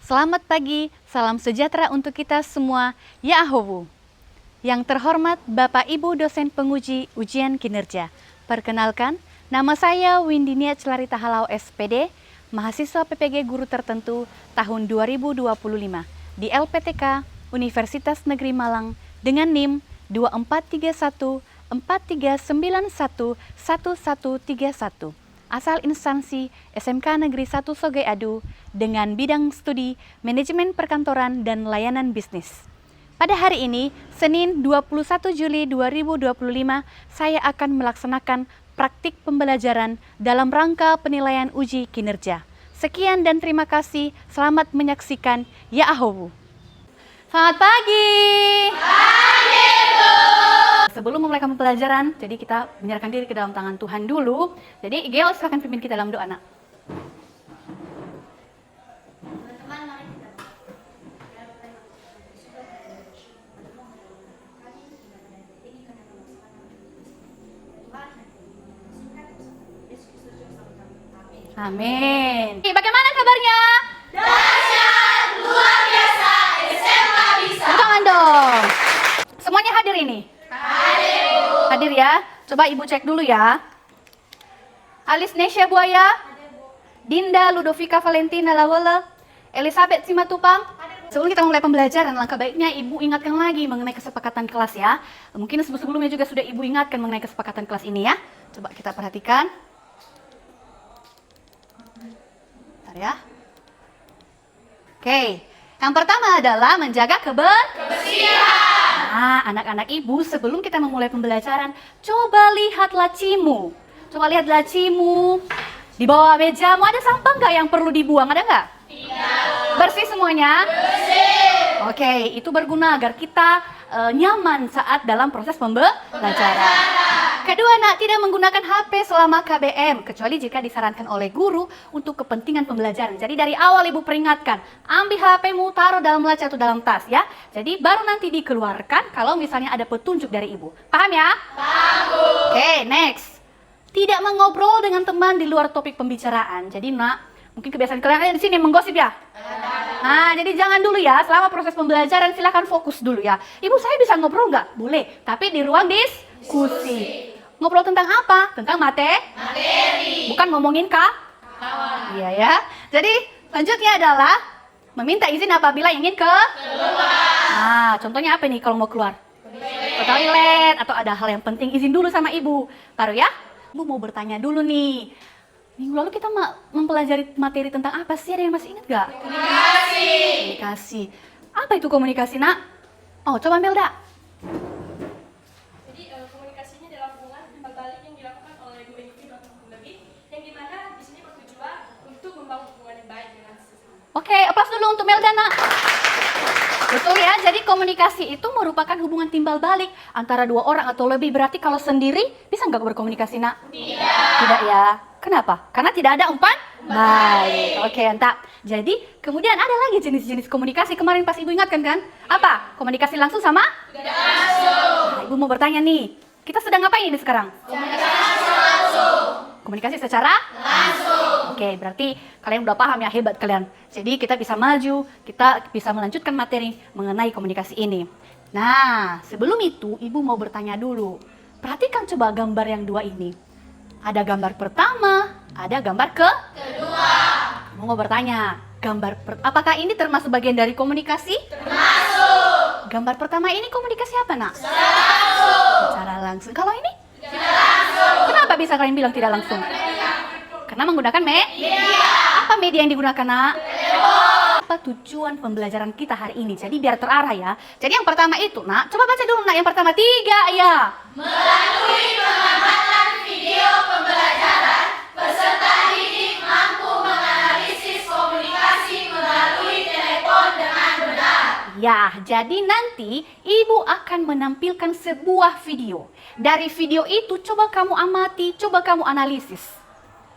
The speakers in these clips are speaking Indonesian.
Selamat pagi, salam sejahtera untuk kita semua. Ya Ahowu. Yang terhormat Bapak Ibu dosen penguji ujian kinerja. Perkenalkan, nama saya Windinia Celarita Halau SPD, mahasiswa PPG Guru Tertentu tahun 2025 di LPTK Universitas Negeri Malang dengan NIM 2431 4391 1131. Asal instansi SMK Negeri 1 Sogeadu dengan bidang studi Manajemen Perkantoran dan Layanan Bisnis. Pada hari ini, Senin 21 Juli 2025, saya akan melaksanakan praktik pembelajaran dalam rangka penilaian uji kinerja. Sekian dan terima kasih, selamat menyaksikan Ya Ahowu. Selamat pagi. Pagi, Bu. Sebelum memulai pembelajaran, jadi kita menyerahkan diri ke dalam tangan Tuhan dulu. Jadi Igel silakan pimpin kita dalam doa, Nak. Amin. Bagaimana kabarnya? Dahsyat, luar biasa, SMK bisa. Tangan dong. Semuanya hadir ini? Hadir, Bu. Hadir ya. Coba Ibu cek dulu ya. Alis Nesya Buaya, Dinda Ludovika Valentina Lawala, Elizabeth Simatupang. Sebelum kita mulai pembelajaran, langkah baiknya Ibu ingatkan lagi mengenai kesepakatan kelas ya. Mungkin sebelumnya juga sudah Ibu ingatkan mengenai kesepakatan kelas ini ya. Coba kita perhatikan. Bentar ya. Oke, yang pertama adalah menjaga kebersihan. Nah, anak-anak Ibu, sebelum kita memulai pembelajaran, coba lihat lacimu. Coba lihat lacimu. Di bawah mejamu ada sampah nggak yang perlu dibuang? Ada nggak? Tidak. Bersih semuanya? Bersih. Oke, itu berguna agar kita nyaman saat dalam proses pembelajaran. Kedua, Nak, tidak menggunakan HP selama KBM, kecuali jika disarankan oleh guru untuk kepentingan pembelajaran. Jadi dari awal Ibu peringatkan, ambil HP-mu, taruh dalam laci atau dalam tas ya. Jadi baru nanti dikeluarkan kalau misalnya ada petunjuk dari Ibu. Paham ya? Paham, Bu. Oke, next. Tidak mengobrol dengan teman di luar topik pembicaraan. Jadi, Nak, mungkin kebiasaan kalian ada di sini menggosip ya? Nah, jadi jangan dulu ya, selama proses pembelajaran silakan fokus dulu ya. Ibu, saya bisa ngobrol nggak? Boleh, tapi di ruang diskusi. Ngobrol tentang apa? Tentang materi. Bukan ngomongin kawan. Iya ya. Jadi selanjutnya adalah meminta izin apabila ingin keluar. Nah, contohnya apa nih kalau mau keluar? Ke toilet atau ada hal yang penting, izin dulu sama Ibu. Taruh ya. Ibu mau bertanya dulu nih. Minggu lalu kita mempelajari materi tentang apa sih? Ada yang masih ingat gak? Komunikasi. Apa itu komunikasi, Nak? Oh, coba Melda. Jadi komunikasinya dalam hubungan timbal balik yang dilakukan oleh dua individu atau lebih, yang dimana di sini bertujuan untuk membangun hubungan yang baik dengan sesama. Oke, aplaus dulu untuk Melda, Nak. Betul ya, jadi komunikasi itu merupakan hubungan timbal balik antara dua orang atau lebih. Berarti kalau sendiri bisa nggak berkomunikasi, Nak? Tidak ya. Kenapa? Karena tidak ada umpan baik. Oke, entah. Jadi kemudian ada lagi jenis-jenis komunikasi. Kemarin pas Ibu ingatkan kan? Apa? Komunikasi langsung sama? Tidak langsung. Nah, Ibu mau bertanya nih. Kita sedang ngapain ini sekarang? Komunikasi langsung. Komunikasi secara? Langsung. Oke, berarti kalian udah paham ya, hebat kalian. Jadi kita bisa maju, kita bisa melanjutkan materi mengenai komunikasi ini. Nah, sebelum itu Ibu mau bertanya dulu. Perhatikan coba gambar yang dua ini. Ada gambar pertama, ada gambar kedua. Mau bertanya, apakah ini termasuk bagian dari komunikasi? Termasuk. Gambar pertama ini komunikasi apa, Nak? Secara langsung. Kalau ini? Tidak langsung. Kenapa bisa kalian bilang tidak langsung? Karena menggunakan media. Apa media yang digunakan, Nak? Telepon. Apa tujuan pembelajaran kita hari ini? Jadi biar terarah ya. Jadi yang pertama itu, Nak, coba baca dulu, Nak. Yang pertama 3 ya. Melalui pengamatan video pembelajaran, peserta didik mampu menganalisis komunikasi melalui telepon dengan benar. Ya, jadi nanti Ibu akan menampilkan sebuah video. Dari video itu coba kamu amati, coba kamu analisis.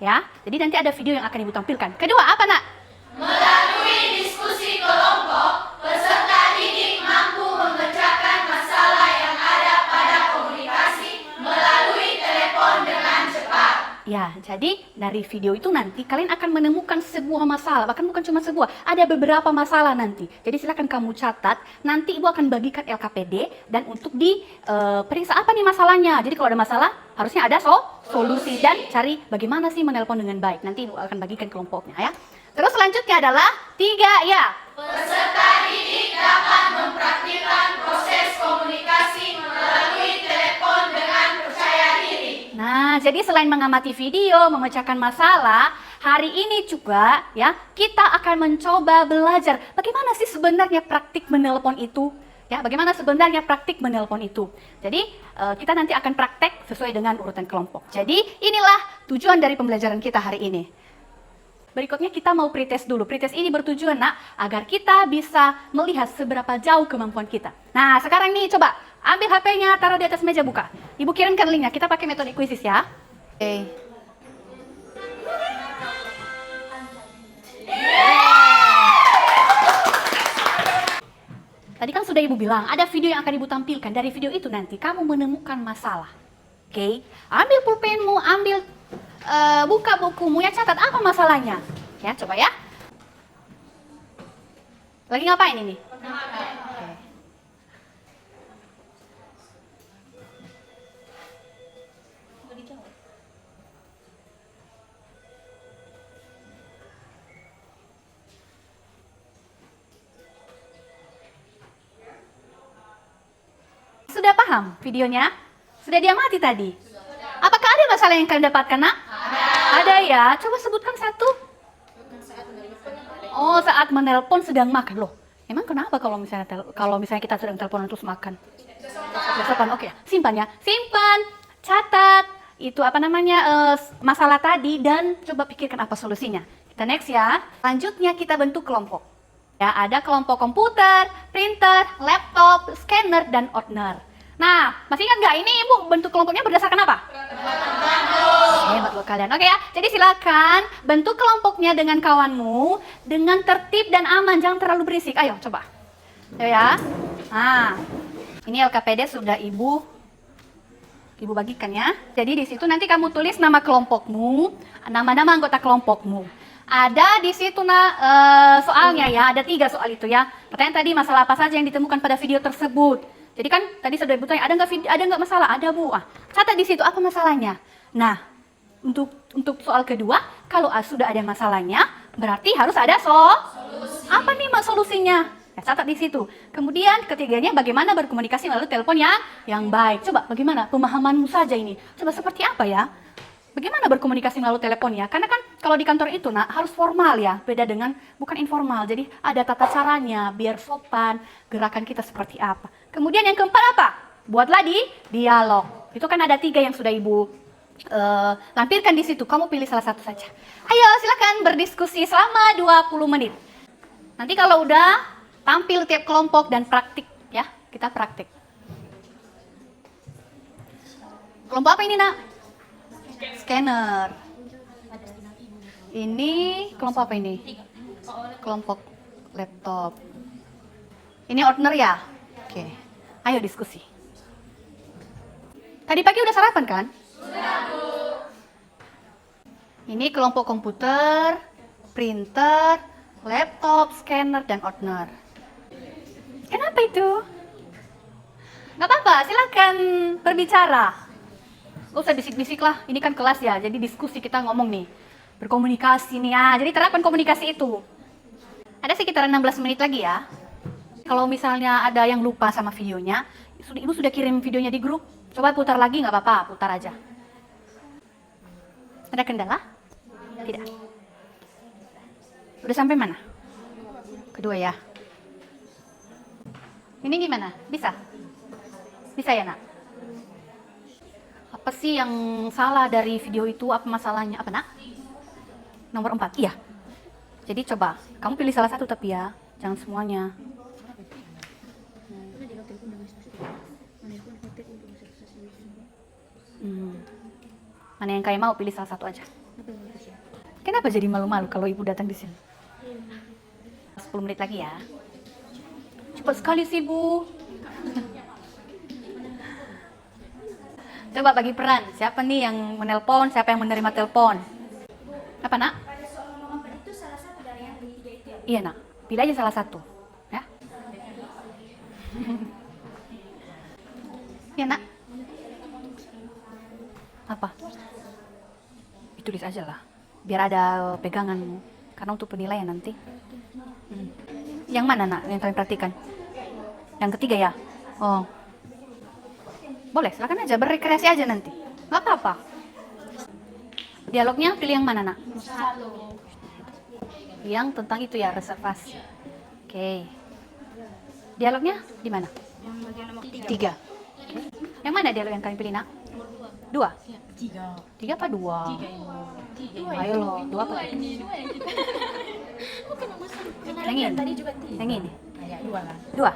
Ya, jadi nanti ada video yang akan Ibu tampilkan. Kedua, apa, Nak? Melalui diskusi kelompok, peserta didik mampu memecahkan masalah yang ada pada komunikasi melalui telepon dengan cepat. Ya, Ya, jadi dari video itu nanti kalian akan menemukan sebuah masalah, bahkan bukan cuma sebuah, ada beberapa masalah nanti. Jadi silakan kamu catat, nanti Ibu akan bagikan LKPD dan untuk diperiksa apa nih masalahnya. Jadi kalau ada masalah, harusnya ada solusi dan cari bagaimana sih menelpon dengan baik. Nanti Ibu akan bagikan kelompoknya ya. Terus selanjutnya adalah 3 ya. Peserta didik dapat mempraktikkan proses komunikasi melalui telepon dengan percaya diri. Nah, jadi selain mengamati video, memecahkan masalah, hari ini juga ya, kita akan mencoba belajar bagaimana sih sebenarnya praktik menelpon itu. Ya, bagaimana sebenarnya praktik menelpon itu. Jadi, kita nanti akan praktek sesuai dengan urutan kelompok. Jadi, inilah tujuan dari pembelajaran kita hari ini. Berikutnya kita mau pretest dulu. Pretest ini bertujuan agar kita bisa melihat seberapa jauh kemampuan kita. Nah, sekarang nih coba ambil HP-nya, taruh di atas meja, buka. Ibu kirimkan linknya, kita pakai metode quizzes ya. Oke. Tadi kan sudah Ibu bilang, ada video yang akan Ibu tampilkan. Dari video itu nanti kamu menemukan masalah. Oke, ambil pulpenmu, ambil buka bukumu ya, catat apa masalahnya. Ya, coba ya. Lagi ngapain ini? Oke. Sudah paham videonya? Sudah diamati tadi? Apakah ada masalah yang kalian dapatkan, Nak? Ada ya. Coba sebutkan satu. Oh, saat menelpon sedang makan. Loh, emang kenapa kalau misalnya kita sedang telepon terus makan? Oke, simpan ya. Simpan, catat itu apa namanya masalah tadi dan coba pikirkan apa solusinya. Kita next ya. Selanjutnya kita bentuk kelompok. Ya, ada kelompok komputer, printer, laptop, scanner, dan ordner. Nah, masih ingat nggak ini Ibu bentuk kelompoknya berdasarkan apa? Hebat loh kalian. Oke ya, jadi silakan bentuk kelompoknya dengan kawanmu dengan tertib dan aman, jangan terlalu berisik. Ayo coba. Ayo ya. Nah, ini LKPD sudah Ibu bagikan ya. Jadi di situ nanti kamu tulis nama kelompokmu, nama-nama anggota kelompokmu. Ada di situ soalnya ya, ada 3 soal itu ya. Pertanyaan tadi masalah apa saja yang ditemukan pada video tersebut. Jadi kan tadi sudah Ibu tanya, ada nggak masalah? Ada Bu. Catat di situ apa masalahnya. Nah, untuk soal kedua, kalau sudah ada masalahnya, berarti harus ada solusi. Apa nih solusinya? Ya, catat di situ. Kemudian ketiganya bagaimana berkomunikasi melalui telepon yang baik. Coba bagaimana pemahamanmu saja ini? Coba seperti apa ya? Bagaimana berkomunikasi melalui telepon ya? Karena kan kalau di kantor itu harus formal ya, beda dengan bukan informal. Jadi ada tata caranya biar sopan, gerakan kita seperti apa. Kemudian yang keempat apa? Buatlah dialog. Itu kan ada 3 yang sudah Ibu lampirkan di situ. Kamu pilih salah satu saja. Ayo silakan berdiskusi selama 20 menit. Nanti kalau udah tampil tiap kelompok dan praktik ya, kita praktik. Kelompok apa ini, Nak? Scanner. Ini kelompok apa ini? Kelompok laptop. Ini ordner ya? Oke. Ayo diskusi. Tadi pagi udah sarapan kan? Sudah, Bu. Ini kelompok komputer, printer, laptop, scanner, dan ordner. Kenapa itu? Gak apa-apa, silakan berbicara. Gak usah bisik-bisik lah, ini kan kelas ya, jadi diskusi kita ngomong nih. Berkomunikasi nih ya, jadi terapkan komunikasi itu. Ada sekitar 16 menit lagi ya. Kalau misalnya ada yang lupa sama videonya, Ibu sudah kirim videonya di grup. Coba putar lagi, nggak apa-apa, putar aja. Ada kendala? Tidak. Udah sampai mana? Kedua ya. Ini gimana? Bisa? Bisa ya, Nak? Apa sih yang salah dari video itu? Apa masalahnya? Apa, Nak? Nomor 4, iya. Jadi coba, kamu pilih salah satu tapi ya, jangan semuanya. Mana yang kayak mau pilih salah satu aja. Kenapa jadi malu-malu kalau Ibu datang di sini? 10 menit lagi ya. Cepat sekali sih, Bu. Coba bagi peran. Siapa nih yang menelpon, siapa yang menerima telepon? Apa, Nak? Pada soal nomor 4 itu salah satu dari yang bertiga itu ya. Iya, Nak. Pilih aja salah satu. Ya. Iya, Nak. Apa? Ditulis aja lah. Biar ada pegangan. Karena untuk penilaian nanti. Yang mana, Nak? Yang kalian perhatikan? Yang ketiga ya? Oh. Boleh, silakan aja. Berrekreasi aja nanti. Gak apa-apa. Dialognya pilih yang mana, Nak? Yang tentang itu ya, reservasi. Oke. Dialognya di mana? Yang bagian nomor 3. 3. Yang mana dialog yang kalian pilih, Nak? 2? 3 apa 2? Ayo loh, 2 apa? Yang ini? Tadi juga 3. Yang ini? 2?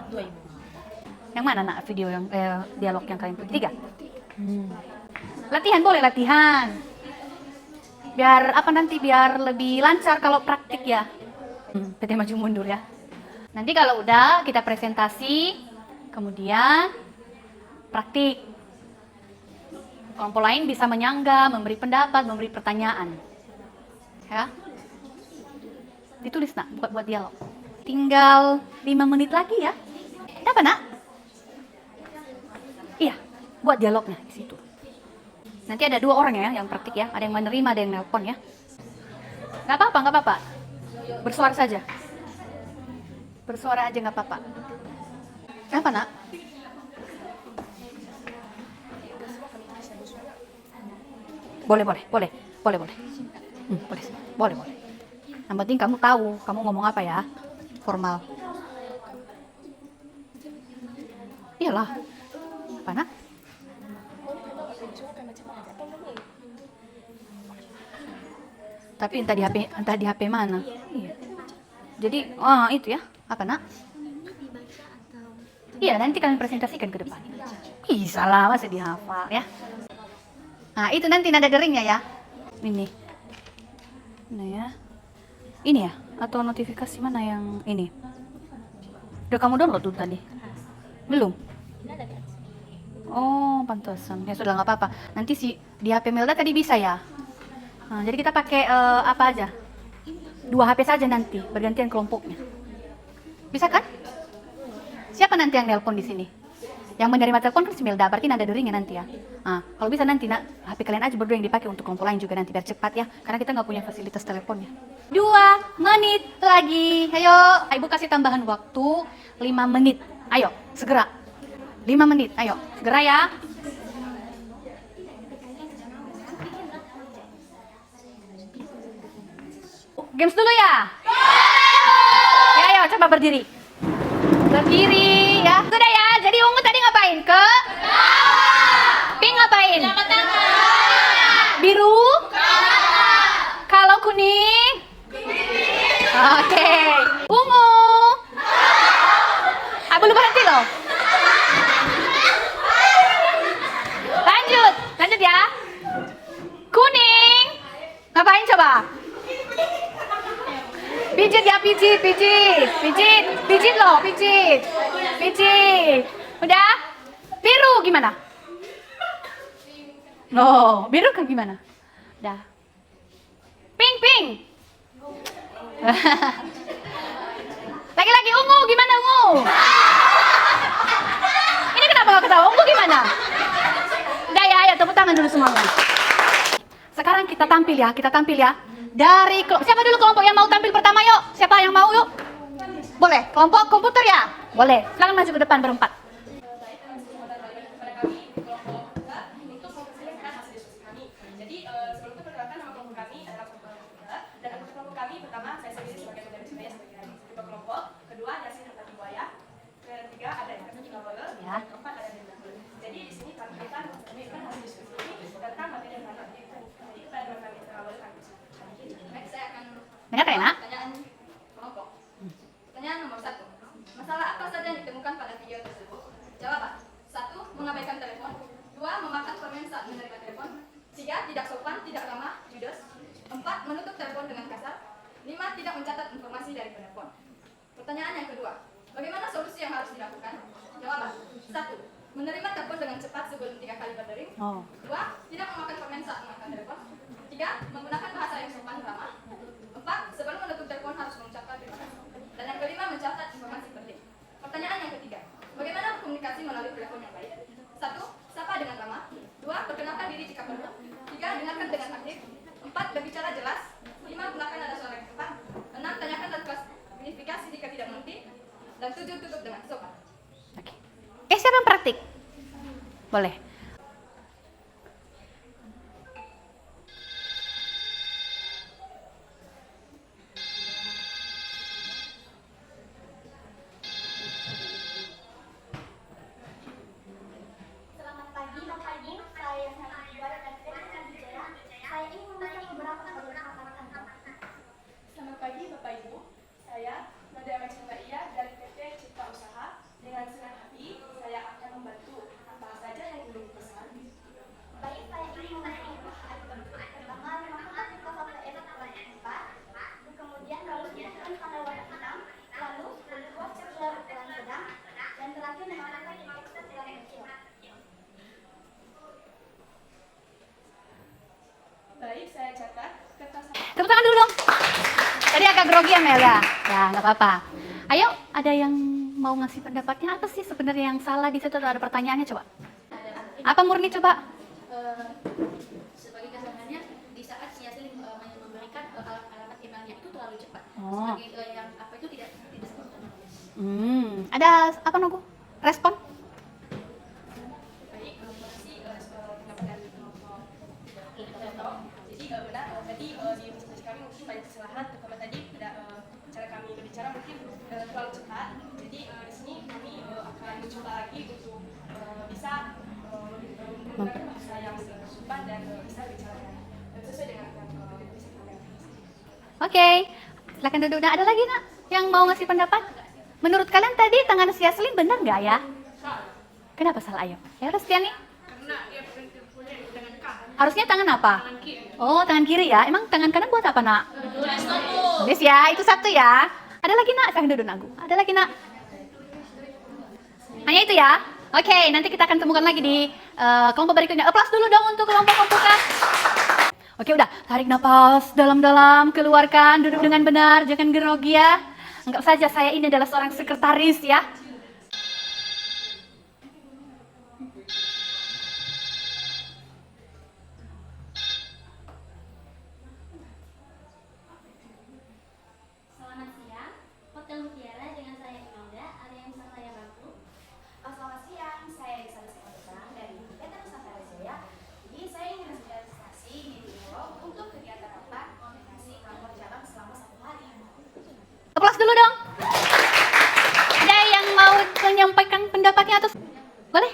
Yang mana, Nak, video yang dialog yang kalian pilih? 3? Latihan, boleh latihan. Biar apa nanti, biar lebih lancar kalau praktik ya. PT maju mundur ya. Nanti kalau udah kita presentasi, kemudian praktik. Kelompok lain bisa menyangga, memberi pendapat, memberi pertanyaan. Ya. Ditulis, Nak, buat dialog. Tinggal 5 menit lagi ya. Apa, Nak? Iya, buat dialognya di situ. Nanti ada 2 orang ya yang praktik ya. Ada yang menerima, ada yang nelpon ya. Nggak apa-apa. Bersuara saja. Bersuara aja nggak apa-apa. Apa, Nak? Boleh. Boleh. Yang penting kamu tahu, kamu ngomong apa ya. Formal. Iyalah. Apa, Nak? Tapi entah di HP mana. Iya. Jadi, itu ya. Apa, Nak? Iya, nanti kalian presentasikan ke depan. Bisa lah, masih dihafal ya. Nah, itu nanti nada deringnya ya. Ini. Nah ya. Ini ya? Atau notifikasi mana yang ini? Udah kamu download dulu tadi? Belum? Oh, pantesan. Ya sudah, nggak apa-apa. Nanti di HP Melda tadi bisa ya? Nah, jadi kita pakai apa aja? 2 HP saja nanti, bergantian kelompoknya. Bisa kan? Siapa nanti yang nelpon di sini? Yang menerima telepon kan si Melda, berarti nada deringnya nanti ya. Nah, kalau bisa nanti HP kalian aja berdua yang dipakai untuk kelompok lain juga nanti biar cepat ya. Karena kita nggak punya fasilitas teleponnya. 2 menit lagi. Ayo, Ibu kasih tambahan waktu 5 menit. Ayo, segera. 5 menit, ayo. Segera ya. Games dulu ya? Ya, ayo coba berdiri. Berdiri ya. Sudah ya. Jadi ungu tadi ngapain? Ke? Pink ngapain? Biru? Kalau kuning? Oke. Ungu. Belum berhenti loh. Lanjut ya. Kuning. Ngapain coba? Pijit ya, pijit loh, pijit. Udah? Biru gimana? No, biru kan gimana? Udah. Pink. Lagi-lagi ungu, gimana ungu? Ini kenapa gak ketawa? Ungu gimana? Udah ya, tepuk tangan dulu semuanya. Sekarang kita tampil ya. Dari siapa dulu kelompok yang mau tampil pertama yuk? Siapa yang mau yuk? Boleh, kelompok komputer ya? Boleh, silakan maju ke depan berempat. Jadi sebelum itu perkenalkan nama kelompok kami adalah kelompok komputer. Dan anggota kelompok kami pertama saya sendiri sebagai pemimpin saya sebagai ketua kelompok. Kedua Yasin Antoni Buaya. Ketiga ada yang Lawler. Ya. Keempat ada yang Jadi di sini kami akan hasil diskusi tentang materi yang kami itu. Jadi pada kami terawal kami. Baik, saya akan Dengar ya, Nak? pertanyaan kelompok. Pertanyaan nomor 1. Masalah apa saja yang ditemukan pada video tersebut? Jawaban. 1. Mengabaikan telepon. 2. Memakan permen saat menerima telepon. 3. Tidak sopan, tidak ramah, judes. 4. Menutup telepon dengan kasar. 5. Tidak mencatat informasi dari penelpon. Pertanyaan yang kedua. Bagaimana solusi yang harus dilakukan? Jawaban. 1. menerima telepon dengan cepat sebelum 3 kali berdering. Oh. 2. Tidak memakan permen saat mengangkat telepon. 3. Menggunakan bahasa yang sopan ramah. 4. Sebelum menutup telepon harus mengucapkan terima kasih. Dan yang kelima, mencatat informasi penting. Pertanyaan yang ketiga, bagaimana berkomunikasi melalui telepon yang baik? 1. Sapa dengan ramah. 2. Perkenalkan diri jika perlu. 3. Dengarkan dengan aktif. 4. Berbicara jelas. 5. Gunakan nada suara yang tepat. 6. Tanyakan dan klarifikasi jika tidak mengerti. Dan 7. Tutup dengan sopan. Oke. Siapa yang praktik? Boleh. Selamat pagi Bapak Ibu, saya Santi Ibarat dan Ferdinand Wijaya. Saya ingin memberikan beberapa pertanyaan Anda. Selamat pagi Bapak Ibu, saya Nada Macindaia dari PT Cipta Usaha. Dengan senang hati, saya akan membantu apa saja yang belum pesan. Baik, saya ingin memberikan informasi. Pertama, menggunakan KPPS kelas 4, kemudian lalu dilakukan pada warna hitam, lalu berbuat sirkular ukuran sedang, dan terakhir menggunakan indeks ukuran kecil. Baik, saya catat kertas. Tepuk tangan dulu dong. Tadi agak grogi ya Melda. Ya, nggak apa-apa. Ayo, ada yang mau ngasih pendapatnya? Apa sih sebenarnya yang salah di situ? Atau ada pertanyaannya coba? Apa Murni coba? Sebagai kesalahannya di saat si Yasin memberikan alamat emailnya itu terlalu cepat. Oh. Sebagai yang apa itu tidak sempurna. Ada apa Nugu? Respon? Baik, terima kasih pendapat dari kelompok Leto. Jadi benar, tadi di presentasi kami mungkin banyak kesalahan, terutama tadi cara kami berbicara mungkin terlalu cepat. Jadi di sini kami akan mencoba lagi untuk bisa menggunakan bahasa yang sopan dan bisa bicara sesuai dengan yang bisa kami. Oke. Silakan duduk. Nah, ada lagi nak yang mau ngasih pendapat? Menurut kalian tadi tangan si Yaslin benar nggak ya? Kenapa salah? Ayo. Ya Restiani. Karena dia punya dengan K. Harusnya tangan apa? Oh, tangan kiri ya. Emang tangan kanan buat apa, Nak? Tulis ya, itu satu ya. Ada lagi, Nak? Silakan duduk, Nagu. Ada lagi, Nak? Hanya itu ya? Oke, nanti kita akan temukan lagi di kelompok berikutnya. Aplaus dulu dong untuk kelompok komputer. Oke, udah. Tarik napas dalam-dalam, keluarkan, duduk dengan benar, jangan grogi ya. Anggap saja saya ini adalah seorang sekretaris ya. Selamat siang, Hotel Mutiara dengan saya Imelda. Ada yang bisa saya bantu? Selamat siang, saya Rizal Sekolah dari PT Nusantara Jaya. Jadi saya ingin sosialisasi di Dialog untuk kegiatan rapat koordinasi kantor cabang selama 1 hari. Aplaus dulu dong. Ada yang mau menyampaikan pendapatnya atau boleh?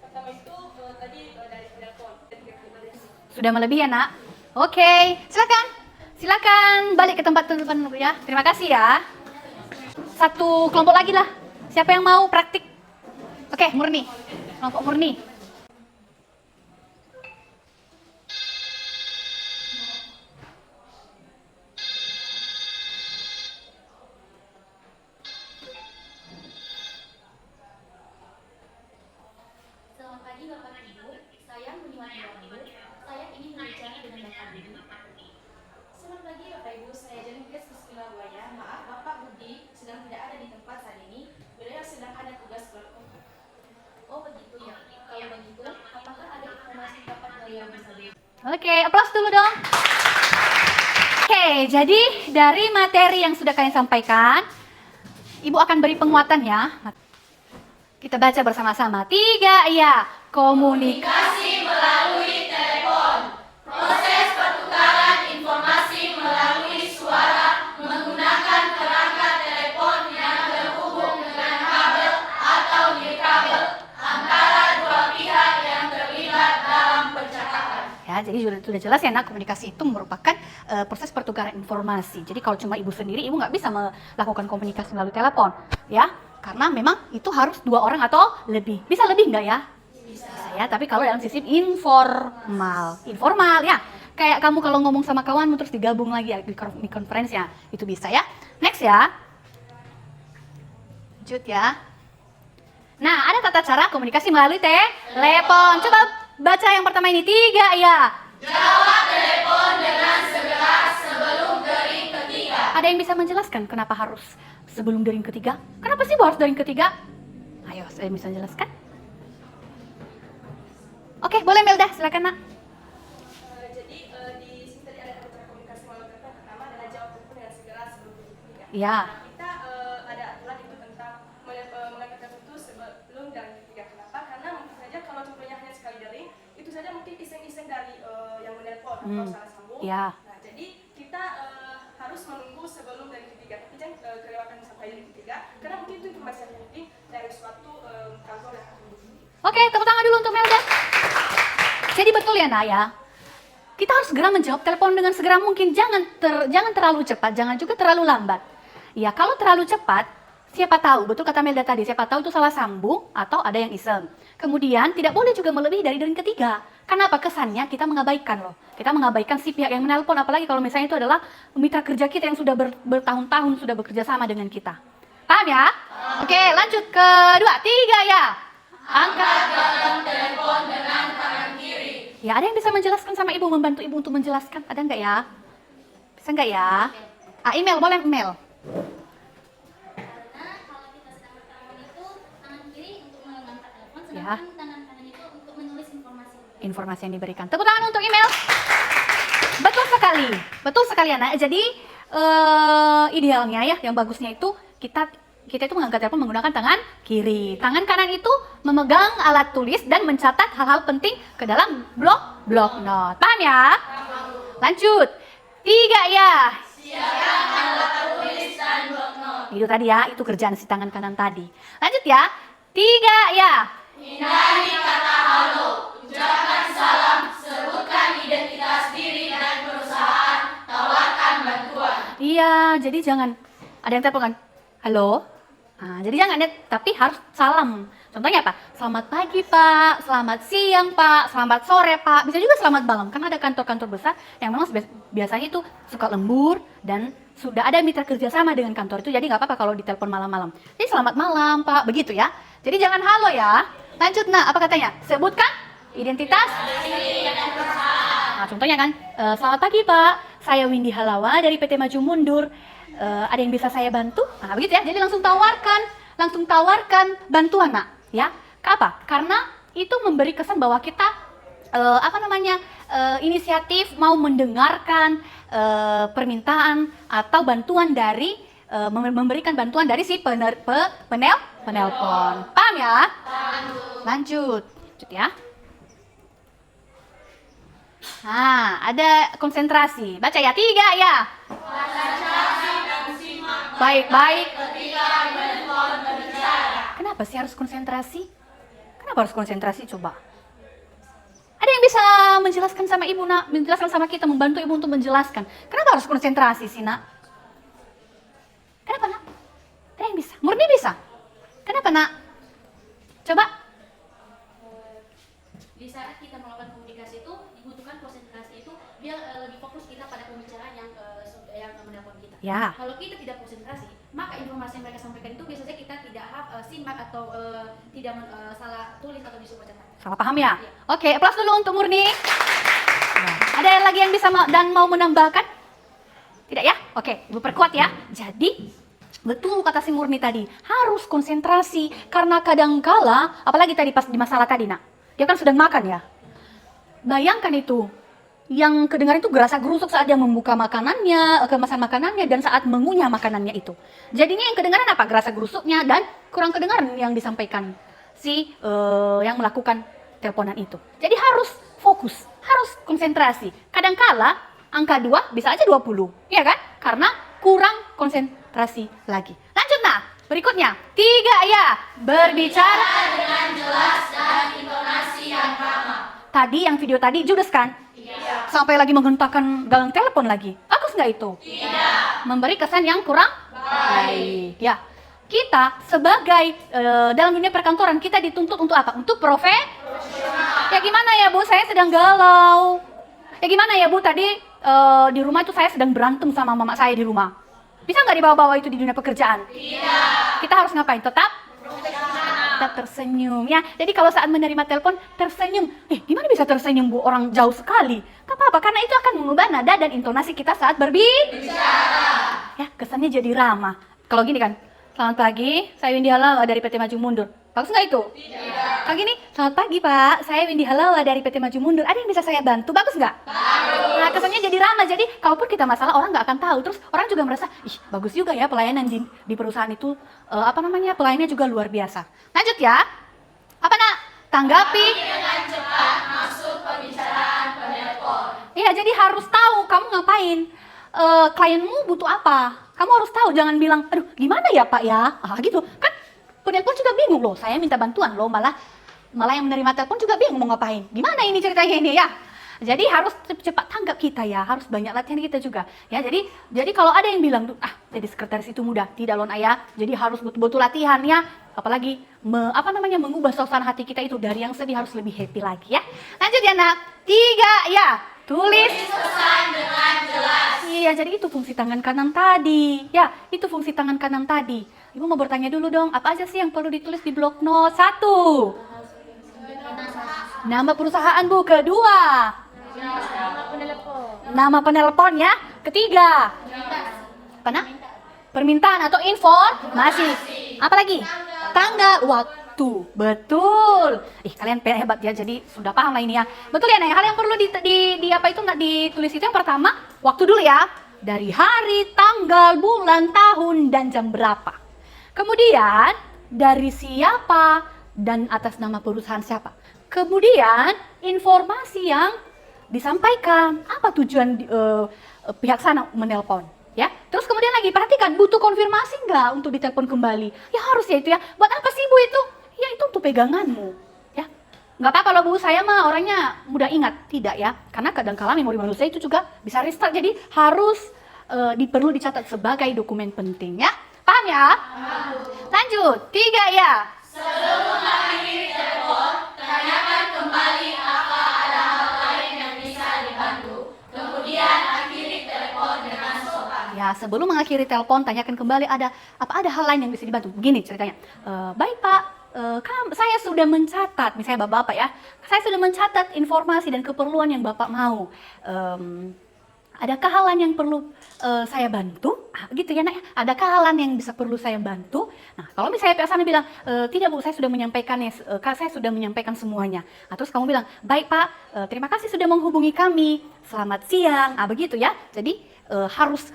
Pertama itu tadi dari telepon. Sudah melebihi ya, Nak? Oke, silakan. Silakan balik ke tempat tujuan dulu ya. Terima kasih ya. Satu kelompok lagi lah. Siapa yang mau praktik? Oke, Murni. Kelompok Murni. Selamat pagi Bapak Ibu, saya Muniwati Wahyu. Saya ingin berbicara dengan Bapak Budi. Selamat pagi Bapak Ibu, saya Janikes Kusmilabuaya. Maaf Bapak Budi sedang tidak ada di tempat saat ini. Beliau sedang ada tugas keluar. Oh begitu ya. Kalau begitu, apakah ada informasi dapat beliau bisa beri? Oke, aplaus dulu dong. Oke, jadi dari materi yang sudah kalian sampaikan, Ibu akan beri penguatan ya. Kita baca bersama-sama. 3 ya. Komunikasi melalui telepon. Proses pertukaran informasi melalui suara menggunakan perangkat telepon yang terhubung dengan kabel atau nirkabel antara dua pihak yang terlibat dalam percakapan. Ya, jadi sudah jelas ya, Nak, komunikasi itu merupakan proses pertukaran informasi. Jadi kalau cuma Ibu sendiri, Ibu nggak bisa melakukan komunikasi melalui telepon, ya. Karena memang itu harus 2 orang atau lebih. Bisa lebih nggak ya? Bisa ya, tapi kalau dalam sistem informal. Informal ya. Kayak kamu kalau ngomong sama kawanmu terus digabung lagi ya di conference ya. Itu bisa ya. Next ya. Lanjut ya. Nah, ada tata cara komunikasi melalui telepon. Coba baca yang pertama ini, 3 ya. Jawab telepon dengan segera sebelum dering ketiga. Ada yang bisa menjelaskan kenapa harus sebelum dering ketiga? Kenapa sih harus dering ketiga? Ayo, saya bisa jelaskan. Oke, boleh Melda, silakan nak. Jadi di sini tadi ada cara komunikasi melalui telepon. Pertama adalah jawab telepon dengan segera sebelum dering ketiga. Ya. Nah, kita ada aturan itu tentang mengangkat telepon itu sebelum dering ketiga. Kenapa? Karena mungkin saja kalau contohnya hanya sekali dering, itu saja mungkin iseng-iseng dari yang menelpon atau salah sambung. Ya. Nah, jadi kita harus menunggu sebelum dering ketiga. Tapi jangan kelewatan sampai dering ketiga, karena mungkin itu informasi yang penting dari suatu kantor yang akan menghubungi. Oke, tepuk tangan dulu untuk Melda. Jadi betul ya nak ya. Kita harus segera menjawab telepon dengan segera mungkin. Jangan terlalu cepat, jangan juga terlalu lambat. Ya, kalau terlalu cepat, siapa tahu, betul kata Melda tadi, siapa tahu itu salah sambung atau ada yang iseng. Kemudian tidak boleh juga melebihi dari dering ketiga. Kenapa? Kesannya kita mengabaikan loh. Kita mengabaikan si pihak yang menelpon, apalagi kalau misalnya itu adalah mitra kerja kita yang sudah bertahun-tahun sudah bekerja sama dengan kita. Paham ya? Oke, lanjut ke 2, 3 ya. Angkat Genggam telepon dengan tangan kiri. Ya, ada yang bisa menjelaskan sama ibu, membantu ibu untuk menjelaskan? Ada nggak ya? Bisa nggak ya? Email, boleh email. Karena kalau kita sedang bertelepon itu tangan kiri untuk mengangkat telepon, Ya. sedangkan tangan kanan itu untuk menulis informasi. Informasi yang diberikan. Tepuk tangan untuk email. Betul sekali anak. Jadi idealnya ya, yang bagusnya itu kita itu mengangkat telepon menggunakan tangan kiri. Tangan kanan itu memegang alat tulis dan mencatat hal-hal penting ke dalam blok note. Paham ya? Lanjut. 3 ya. Siapkan alat tulis dan blok note. Itu tadi ya, itu kerjaan si tangan kanan tadi. Lanjut ya. 3 ya. Hindari kata halo. Ucapkan salam. Sebutkan identitas diri dan perusahaan. Tawarkan bantuan. Iya, jadi jangan ada yang telepon kan, halo. Nah, jadi jangan ya, tapi harus salam. Contohnya apa? Selamat pagi Pak, selamat siang Pak, selamat sore Pak. Bisa juga selamat malam, karena ada kantor-kantor besar yang memang biasanya itu suka lembur dan sudah ada mitra kerja sama dengan kantor itu. Jadi nggak apa-apa kalau ditelepon malam-malam. Jadi selamat malam Pak, begitu ya. Jadi jangan halo ya. Lanjut nak, apa katanya? Sebutkan identitas. Nah, contohnya kan, selamat pagi Pak, saya Windy Halawa dari PT Maju Mundur. Ada yang bisa saya bantu? Nah, begitu ya. Jadi langsung tawarkan bantuan nak, ya. Apa? Karena itu memberi kesan bahwa kita inisiatif mau mendengarkan permintaan atau bantuan dari memberikan bantuan dari si penelpon. Paham ya? Lanjut ya. Nah, ada konsentrasi. Baca ya, 3 ya. Baik-baik. Kenapa sih harus konsentrasi? Kenapa harus konsentrasi coba? Ada yang bisa menjelaskan sama ibu nak, menjelaskan sama kita, membantu ibu untuk menjelaskan. Kenapa harus konsentrasi sih nak? Kenapa nak? Ada yang bisa? Murni bisa? Kenapa nak? Coba. Di saat kita melakukan komunikasi itu dibutuhkan konsentrasi itu biar lebih fokus kita pada pembicaraan yang menelpon kita. Ya. Kalau kita tidak konsentrasi, maka informasi yang mereka sampaikan itu biasanya kita tidak simak atau tidak salah tulis atau disuruh catat. Salah paham ya? Oke, aplaus dulu untuk Murni. Nah, ada yang lagi yang bisa dan mau menambahkan? Tidak ya? Oke, ibu perkuat ya. Jadi, betul kata si Murni tadi, harus konsentrasi. Karena kadangkala, apalagi tadi pas di masalah tadi nak, dia kan sedang makan ya. Bayangkan itu, yang kedengaran itu gerasa-gerusuk saat dia membuka makanannya, kemasan makanannya, dan saat mengunyah makanannya itu. Jadinya yang kedengaran apa? Gerasa-gerusuknya dan kurang kedengaran yang disampaikan si yang melakukan teleponan itu. Jadi harus fokus, harus konsentrasi. Kadangkala angka 2 bisa aja 20, ya kan? Karena kurang konsentrasi lagi. Lanjut nah, berikutnya 3 ya, berbicara Dengan jelas dan intonasi yang ramah. Tadi yang video tadi judes kan? Iya. Sampai lagi menghentakkan gagang telepon lagi. Bagus nggak itu? Tidak. Memberi kesan yang kurang baik. Ya. Kita sebagai dalam dunia perkantoran kita dituntut untuk apa? Untuk profesional. Ya gimana ya Bu? Saya sedang galau. Ya gimana ya Bu? Tadi di rumah itu saya sedang berantem sama mama saya di rumah. Bisa nggak dibawa-bawa itu di dunia pekerjaan? Tidak. kita harus ngapain? Tetap tersenyum ya. Jadi kalau saat menerima telepon tersenyum, gimana bisa tersenyum Bu? Orang jauh sekali. Gak apa-apa, karena itu akan mengubah nada dan intonasi kita saat berbicara. Ya, kesannya jadi ramah. Kalau gini kan, selamat pagi, saya Windy Halawa dari PT Maju Mundur. Bagus nggak itu? Tidak. Kalau gini, selamat pagi Pak, saya Windy Halawa dari PT Maju Mundur. Ada yang bisa saya bantu? Bagus nggak? Bagus. Nah, kesannya jadi ramah. Jadi, kalaupun kita masalah, orang nggak akan tahu. Terus orang juga merasa, ih bagus juga ya pelayanan di perusahaan itu. Pelayannya juga luar biasa. Lanjut ya. Apa nak? Tanggapi dengan cepat masuk pembicaraan penelpon. Iya, jadi harus tahu kamu ngapain. Klienmu butuh apa? Kamu harus tahu, jangan bilang, aduh gimana ya Pak ya? Gitu. Kan penelpon juga bingung loh, saya minta bantuan loh, malah yang menerima telepon juga bingung mau ngapain. Gimana ini ceritanya ini ya? Jadi harus cepat tanggap kita ya, harus banyak latihan kita juga. Ya, jadi kalau ada yang bilang, jadi sekretaris itu mudah, tidak loh ayah. Jadi harus betul-betul latihan ya. Apalagi mengubah suasana hati kita itu dari yang sedih harus lebih happy lagi ya. Lanjut ya nak. 3 ya. Tulis pesan dengan jelas. Iya, jadi itu fungsi tangan kanan tadi. Ya, itu fungsi tangan kanan tadi. Ibu mau bertanya dulu dong, apa aja sih yang perlu ditulis di blok note? 1. Nama perusahaan Bu. Kedua, nama penelpon ya. Ketiga, apa nak? Permintaan atau informasi. Apa lagi? Tanggal, waktu. Betul. Kalian hebat ya. Jadi sudah paham lah ini ya. Betul ya, Nay. Hal yang perlu ditulis itu yang pertama, waktu dulu ya. Dari hari, tanggal, bulan, tahun, dan jam berapa. Kemudian dari siapa dan atas nama perusahaan siapa. Kemudian informasi yang disampaikan, apa tujuan pihak sana menelpon, ya. Terus kemudian lagi perhatikan, butuh konfirmasi nggak untuk ditelepon kembali? Ya harus ya itu ya. Buat apa sih Bu itu? Ya itu untuk peganganmu, ya. Nggak apa-apa loh Bu, saya mah orangnya mudah ingat. Tidak ya, karena kadang-kala memori manusia itu juga bisa restart. Jadi harus perlu dicatat sebagai dokumen penting ya. Paham ya? Lanjut, 3 ya. Sebelum mengakhiri telepon, tanyakan kembali apa ada hal lain yang bisa dibantu. Kemudian akhiri telepon dengan sopan. Ya, sebelum mengakhiri telepon, tanyakan kembali ada hal lain yang bisa dibantu. Begini ceritanya. Baik Pak, saya sudah mencatat, misalnya Bapak ya, saya sudah mencatat informasi dan keperluan yang Bapak mau. Adakah hal lain yang perlu saya bantu? Gitu ya nak. Adakah hal lain yang bisa perlu saya bantu? Nah, kalau misalnya pihak sana bilang, tidak Bu, saya sudah menyampaikannya, saya sudah menyampaikan semuanya. Nah, terus kamu bilang, baik Pak, terima kasih sudah menghubungi kami. Selamat siang. Begitu ya. Jadi harus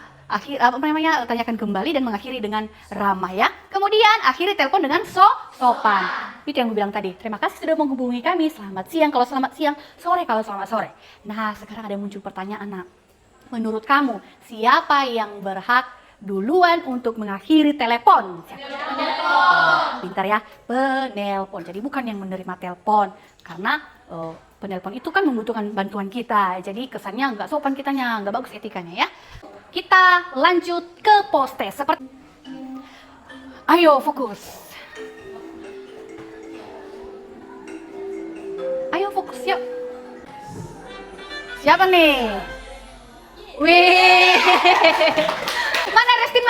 tanyakan kembali dan mengakhiri dengan ramah ya. Kemudian akhiri telepon dengan sopan. Itu yang gue bilang tadi. Terima kasih sudah menghubungi kami. Selamat siang kalau selamat siang, sore kalau selamat sore. Nah, sekarang ada muncul pertanyaan nak. Menurut kamu, siapa yang berhak duluan untuk mengakhiri telepon? Penelpon. Pintar ya, penelpon. Jadi bukan yang menerima telepon. Karena penelpon itu kan membutuhkan bantuan kita. Jadi kesannya nggak sopan kitanya, nggak bagus etikanya ya. Kita lanjut ke post test. Ayo fokus. Ayo fokus yuk. Siapa nih? Wih, mana Restin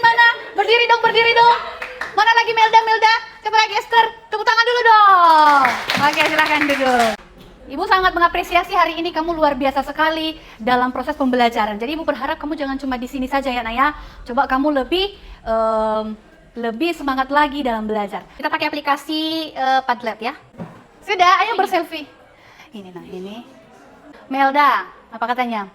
mana? Berdiri dong. Mana lagi Melda? Coba lagi Esther, tepuk tangan dulu dong. Oke, silakan duduk. Ibu sangat mengapresiasi hari ini kamu luar biasa sekali dalam proses pembelajaran. Jadi Ibu berharap kamu jangan cuma di sini saja ya Naya. Coba kamu lebih semangat lagi dalam belajar. Kita pakai aplikasi Padlet ya. Sudah, ayo berselfie. Ini nah ini. Melda, apa katanya?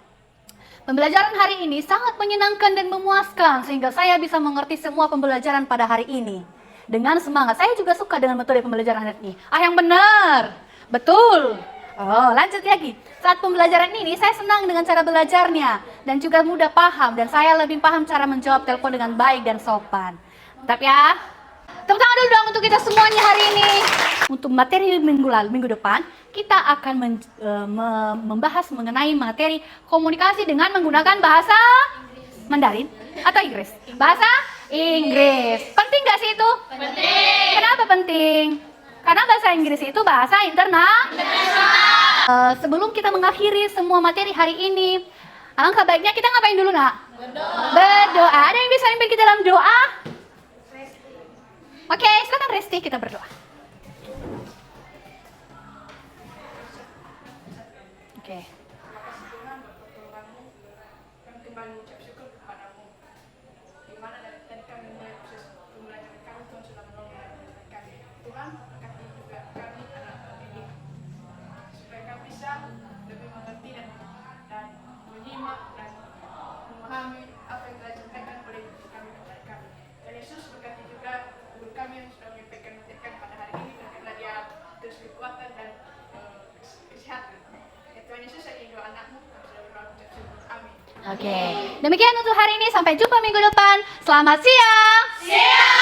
Pembelajaran hari ini sangat menyenangkan dan memuaskan sehingga saya bisa mengerti semua pembelajaran pada hari ini. Dengan semangat, saya juga suka dengan metode pembelajaran hari ini. Yang benar, betul. Lanjut lagi. Saat pembelajaran ini, saya senang dengan cara belajarnya dan juga mudah paham dan saya lebih paham cara menjawab telepon dengan baik dan sopan. Tetap ya. Tepuk tangan dulu dong untuk kita semuanya hari ini. Untuk materi minggu depan, kita akan membahas mengenai materi komunikasi dengan menggunakan bahasa Mandarin atau Inggris. Bahasa Inggris. Penting nggak sih itu? Penting. Kenapa penting? Karena bahasa Inggris itu bahasa internasional. Sebelum kita mengakhiri semua materi hari ini, alangkah baiknya kita ngapain dulu nak? Berdoa. Ada yang bisa mimpin kita dalam doa? Oke, silakan Resti, kita berdoa. Oke. Terima kasih Tuhan buat pertolonganmu. Kami kembali mengucap syukur kepadamu. Di mana dari tadi kami mulai proses pembelajaran kami, Tuhan sudah menolong dan menyertai kami. Tuhan, berkati juga kami anak-anak ini supaya kami bisa lebih mengerti dan menyimak dan memahami apa yang telah disampaikan oleh kami kepada kami. Dan Yesus berkati juga guru kami yang sudah menyampaikan materi pada hari ini, berkatilah dia terus kekuatan dan kesehatan. Ya Tuhan Yesus, saya rindu anakmu, kami sudah berdoa mengucap syukur. Amin. Oke. Demikian untuk hari ini, sampai jumpa minggu depan. Selamat siang. Siap.